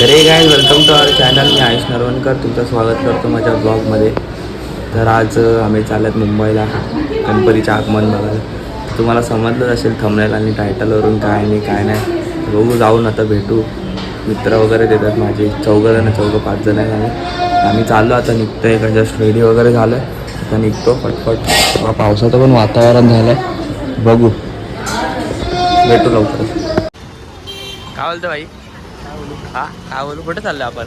तर हे guys welcome to our channel. मी आयुष नरवणकर तुमचं स्वागत करतो माझ्या ब्लॉगमध्ये. तर आज आम्ही चालत मुंबईला गणपतीच्या आगमन बघायला. तुम्हाला समजलंच असेल थंबनेल आणि टायटलवरून काय नाही काय नाही. बघू जाऊन आता भेटू. मित्र वगैरे देतात माझे 5 जण आहेत. आम्ही चाललो आता निघतो आहे. जस्ट रेडी वगैरे झालं आता निघतो पटपट. पावसाचं पण वातावरण झालं आहे. बघू भेटू लवकरच. काय बोलतो भाई? हा काय बोलू? कुठे चाललो आपण?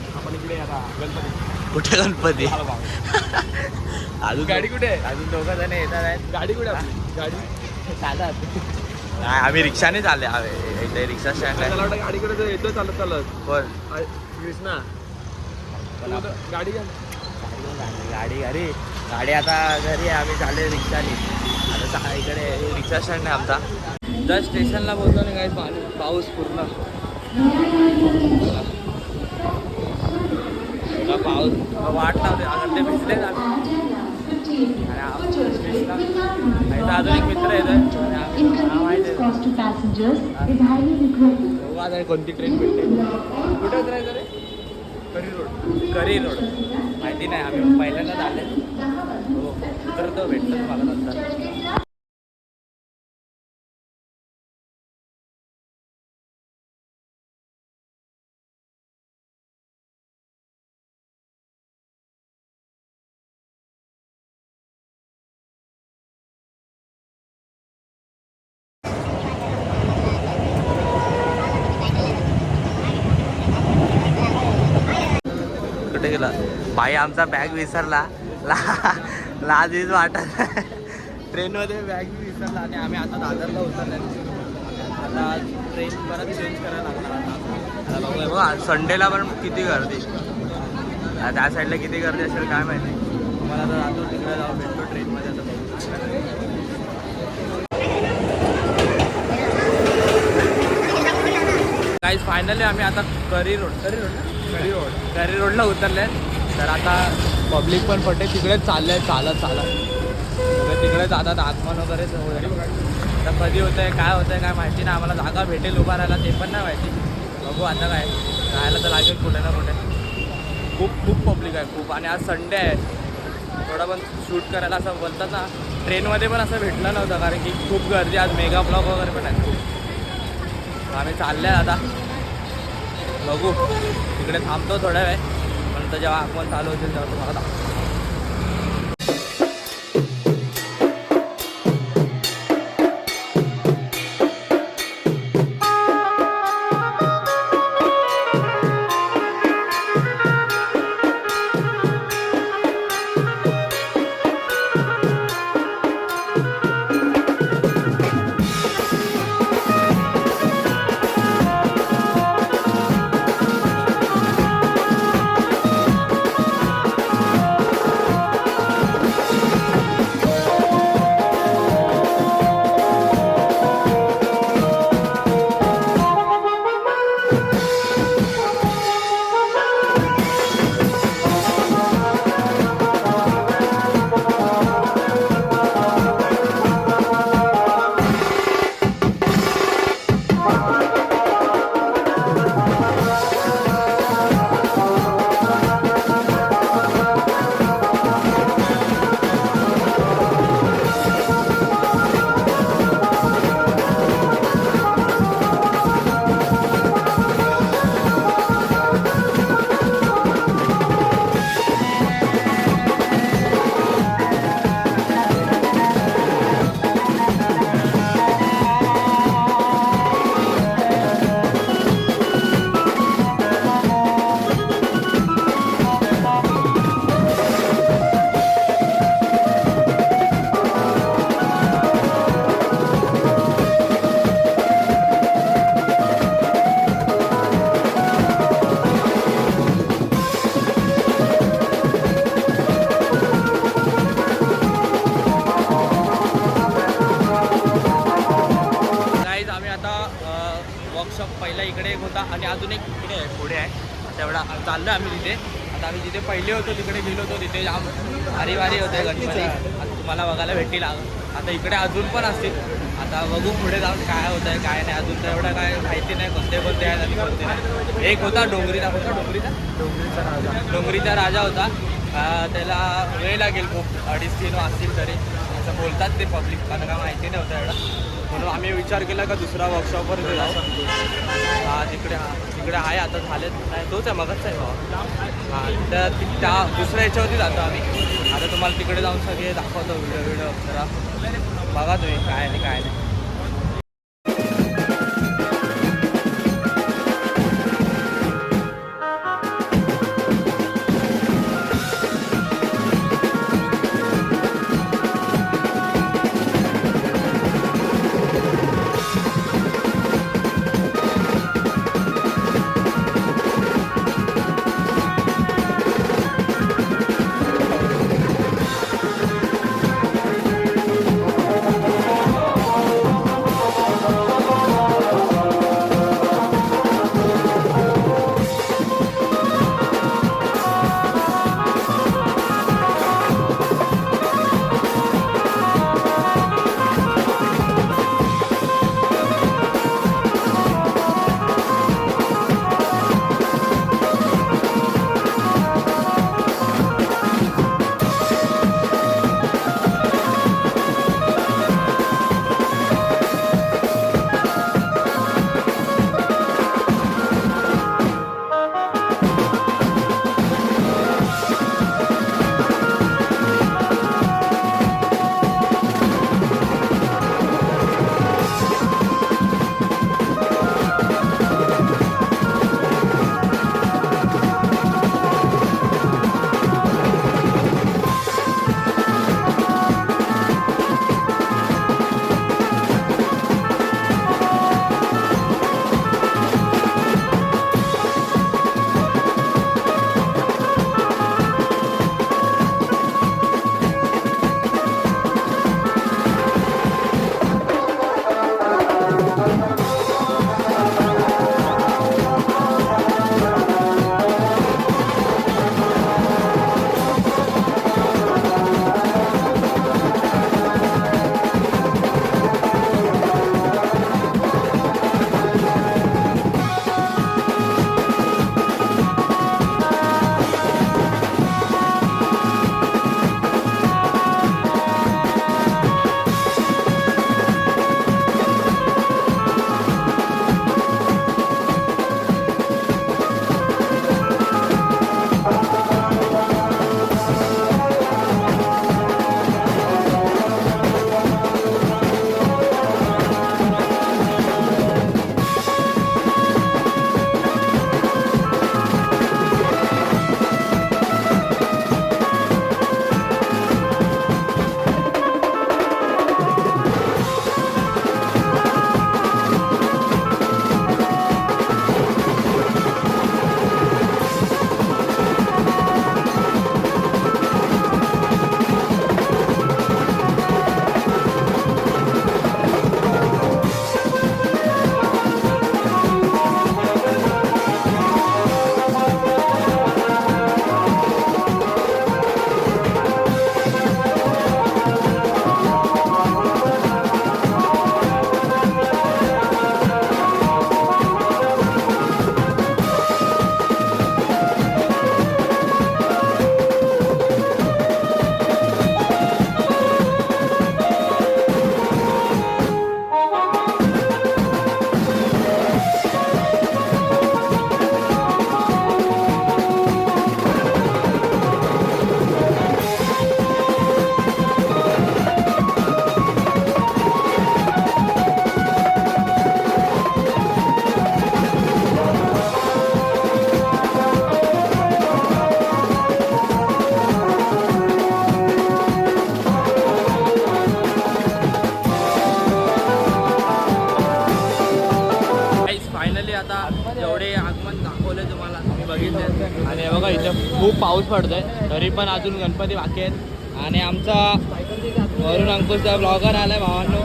कुठे गणपती? अजून गाडी कुठे? अजून 2 जण येणार आहेत. गाडी कुठे? गाडी चालत नाही, आम्ही रिक्षाने चालले. इथे रिक्षा स्टँड आहे. गाडी कडे येतो चालत चालत. पण कृष्णा गाडी गाडी घरी गाडी आता घरी आहे. आम्ही चालले रिक्षाने. आता इकडे रिक्षा स्टँड आहे आमचा. जर स्टेशनला बोलतो ना काही पाऊस पूर्ण पाऊस वाट लावते. अगर ते भिजलेच आणि अजून एक मित्र येतोय. कोणती ट्रेन भेटते? कुठे उतरायचं रे? करी रोड माहिती नाही. आम्ही पहिल्यांदाच आले. हो उतरतो भेटतो मला नंतर. कुठे गेला भाई? आमचा बॅग विसरला. लाज वाटत. ट्रेनमध्ये बॅग विसरला आणि आम्ही आता दादरला उतरले. आता ट्रेन परत चेंज करायला लागणार. आता बघा संडेला पण किती गर्दी. त्या साईडला किती गर्दी असेल काय माहिती. तुम्हाला आता जातो तिकडे जाऊन भेटतो ट्रेनमध्ये. आता काहीच फायनली आम्ही आता करी रोडला उतरले. तर आता पब्लिक पण पडते तिकडेच चालले चालत तिकडेच आता आगमन वगैरे आता कधी होतं आहे काय होतं आहे काय माहिती नाही. आम्हाला जागा भेटेल उभा राहायला ते पण नाही माहिती. बघू आता काय राहायला तर लागेल कुठे ना कुठे. खूप पब्लिक आहे खूप. आणि आज संडे आहे. थोडं पण शूट करायला असं बोलतात ना. ट्रेनमध्ये पण असं भेटलं नव्हतं कारण की खूप गर्दी. आज मेगा ब्लॉग वगैरे पण आहे खूप. आम्ही चालले आता बघू. तिकडे थांबतो थोड्या वेळ. नंतर जेव्हा आगमन चालू होतील तेव्हा तुम्हाला दाखवतो. वर्कशॉप पहिला इकडे एक होता आणि अजून एक इकडे आहे पुढे आहे. तेवढा चाललो आम्ही तिथे. आता आम्ही जिथे पहिले होतो तिकडे गेलो होतो तिथे जाम भारी भारी होते गणपती. आता तुम्हाला बघायला भेटतील. आता इकडे अजून पण असतील. आता बघू पुढे जाऊन काय होतं आहे काय नाही. अजून तर एवढं काय माहिती नाही कोणते कोणते आहेत आणि कोणते नाही. एक होता डोंगरीचा डोंगरीचा राजा होता. त्याला वेळ लागेल खूप 2.5-3 वाजतील तरी असं बोलतात ते पब्लिक. मला काय माहिती नव्हतं एवढं म्हणून आम्ही विचार केला का दुसरा वर्कशॉपवर जाऊ. तिकडे आहे आता झालेत नाही तोच आहे मगच आहे बाबा. तर त्या दुसऱ्या ह्याच्यावरती जातो आम्ही. आता तुम्हाला तिकडे जाऊन सगळे दाखवतो व्हिडिओ जरा बघा तुम्ही काय नाही काय नाही. बघा इथं खूप पाऊस पडतोय तरी पण अजून गणपती बाकी आहेत. आणि आमचा वरुण अंकुशचा ब्लॉगर आलाय. भावांनो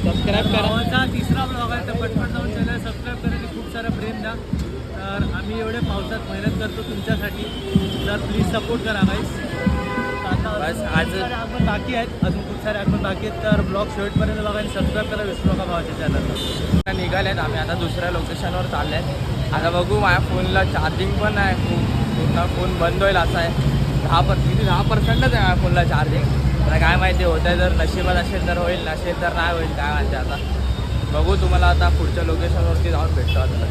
सबस्क्राईब करा. भावाचा तिसरा ब्लॉग आहे तर पटपट जाऊन चॅनल सबस्क्राईब करा. खूप सारा प्रेम द्या. तर आम्ही एवढे पावसात मेहनत करतो तुमच्यासाठी, तर प्लीज सपोर्ट करा गाईस. आता बस खूप आज- सारे आगमन बाकी आहेत, अजून खूप सारे आगमन बाकी आहेत. तर ब्लॉग शेवटपर्यंत बघा आणि सबस्क्राईब करायला विसरू नका भावाच्या चॅनलला. निघालेत आम्ही आता दुसऱ्या लोकेशनवर चालले आहेत. आता बघू माझ्या फोनला चार्जिंग पण आहे, पूर्ण फोन बंद होईल असा आहे. 10% आहे माझ्या फोनला चार्जिंग. आता काय माहिती होत आहे, जर नशिबात असेल तर होईल, नसेल तर नाही होईल, काय माहिती आता. बघू, तुम्हाला आता पुढच्या लोकेशनवरती जाऊन भेटतो आता.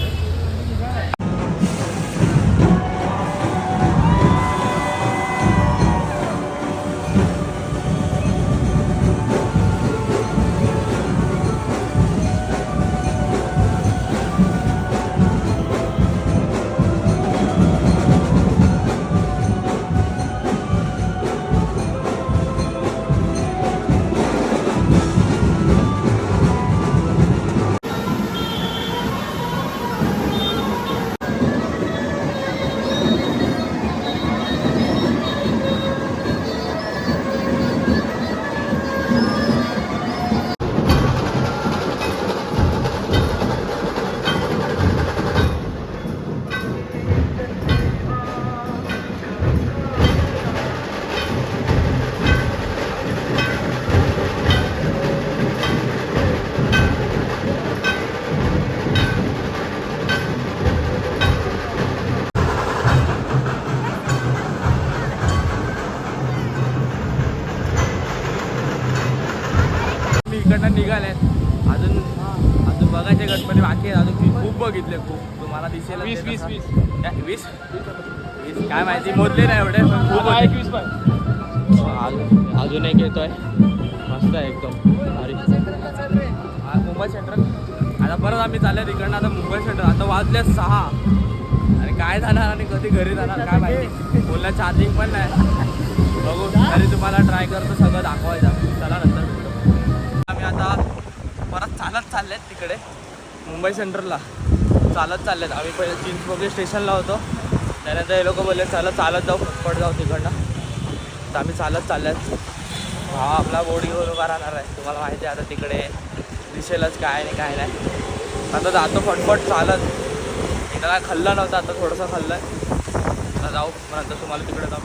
इकडनं निघाले अजून बघायचे गणपती बाकी आहेत. अजून मी खूप बघितले, खूप तुम्हाला दिसेल. 20 20 काय माहिती, मोजले नाही एवढे, पण खूप होते. 21 अजून एक येतोय, मस्त आहे एकदम भारी. मुंबई सेंट्रल. आता परत आम्ही चालले तिकडनं, आता मुंबई सेंट्रल. आता वाजले 6 आणि काय जाणार आणि कधी घरी जाणार काय माहिती. फोनला चार्जिंग पण नाही. बघू, घरी तुम्हाला ट्राय करतो सगळं दाखवायचं. चला नंतर भेटू. आम्ही आता परत चालत चाललेत तिकडे मुंबई सेंट्रलला. चालत चाललेत. आम्ही पहिले चिंचपोकली स्टेशनला होतो, त्यानंतर हे लोक बोलले चला चालत जाऊ, फटफट जाऊ तिकडनं. तर आम्ही चालत चाललेत. हा आपला बोर्ड घेऊन उभा राहणार आहे. तुम्हाला माहिती आहे आता तिकडे दिसेलच काय नाही काय नाही. आता जातो फटफट चालत. एकदा काय खाल्लं नव्हतं, आता थोडंसं खाल्लं आहे. आता जाऊ, नंतर तुम्हाला तिकडे जाऊ.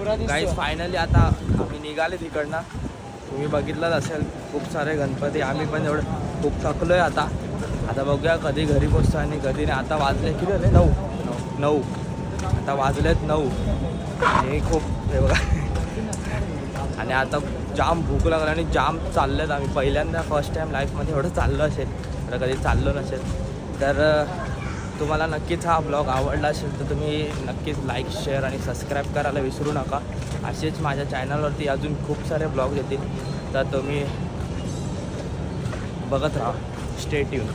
गाईज फायनली आता आम्ही निघाले तिकडनं. तुम्ही बघितलंच असेल खूप सारे गणपती. आम्ही पण एवढं खूप थकलो आहे आता बघूया कधी घरी पोचतो आणि कधी नाही. आता वाजले किती झाले 9 आता वाजलेत 9 आणि खूप हे बघा आणि आता जाम भूक लागला आणि जाम चाललेत आम्ही. पहिल्यांदा फर्स्ट टाईम लाईफमध्ये एवढं चाललं असेल तर कधी चाललो नसेल. तर तुम्हाला नक्कीच हा ब्लॉग आवडला असेल तर तुम्ही नक्कीच लाईक शेअर आणि सबस्क्राईब करायला विसरू नका. असेच माझ्या चॅनलवरती अजून खूप सारे ब्लॉग येतील तर तुम्ही बघत राहा. Stay tune.